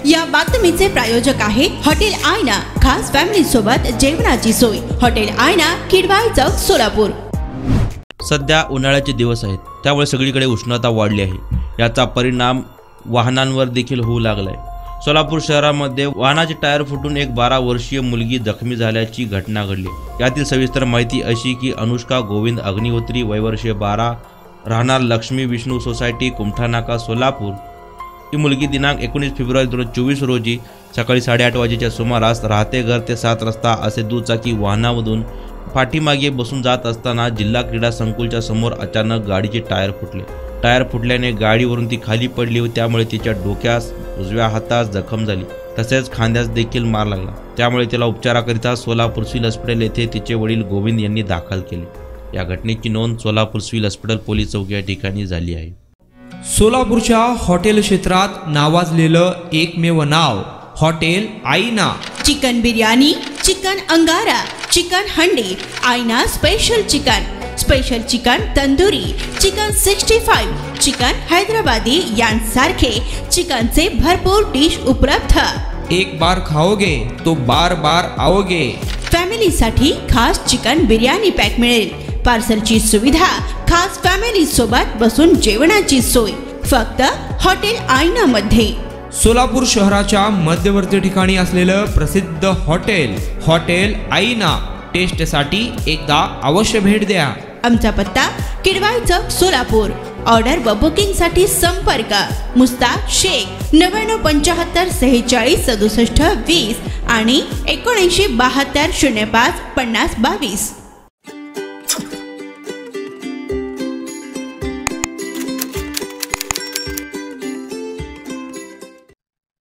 या बातमीचे प्रायोजक आहे हॉटेल आयना, खास फॅमिली सोबत जेवणाची सोय। हॉटेल आयना, किडवाई चौक, सोलापूर। सध्या उन्हाळ्याचे दिवस आहेत, त्यामुळे सगळीकडे उष्णता वाढली आहे। याचा परिणाम वाहनांवर देखील होऊ लागलाय। सोलापूर शहरामध्ये वाहनाचे टायर फुटून एक 12 वर्षीय मुलगी जखमी झाल्याची घटना घडली। यातील सविस्तर माहिती अशी की अनुष्का गोविंद अग्निहोत्री, वय वर्ष 12, राहणार लक्ष्मी विष्णू सोसायटी, कुमठानाका, सोलापूर। ही मुलगी दिनांक 19 फेब्रुवारी 2024 रोजी सकाळी 8:30 वाजेच्या सुमारास राहते घर ते 7 रस्ता असे दुचाकी वाहनामधून पाठीमागे बसून जात असताना जिल्हा क्रीडा संकुलच्या समोर अचानक गाडीचे टायर फुटले। टायर फुटल्याने गाडीवरून ती खाली पडली व त्यामुळे तिच्या डोक्यास, उजव्या हातास जखम झाली, तसेच खांद्यास देखील मार लागला। त्यामुळे तिला उपचाराकरिता सोलापूर सिव्हिल हॉस्पिटल येथे तिचे वडील गोविंद यांनी दाखल केले। या घटनेची नोंद सोलापूर सिव्हिल हॉस्पिटल पोलीस चौकी या ठिकाणी झाली आहे। सोलापूरच्या हॉटेल क्षेत्रात नावाजलेलं एकमेव नाव हॉटेल आईना। चिकन बिर्याणी, चिकन अंगारा, चिकन हंडी, आईना special chicken tandoori, chicken 65, chicken Hyderabadi यांसारखे चिकनचे भरपूर डिश उपलब्ध। एक बार खाओगे तो बार बार आओगे। फॅमिली साठी खास चिकन बिर्याणी पॅक मिळेल। पार्सलची सुविधा, खास फॅमिली सोबत बसून जेवणाची सोय फक्त हॉटेल आईना मध्ये। सोलापूर शहराच्या मध्यवर्ती ठिकाणी असलेलं प्रसिद्ध हॉटेल आईना टेस्टसाठी एकदा अवश्य भेट द्या। आमचा पत्ता किडवाई चौक, सोलापूर। ऑर्डर व बुकिंग साठी संपर्क मुस्ताक शेख 9975 46 67 20 आणि 7972 05 50 22।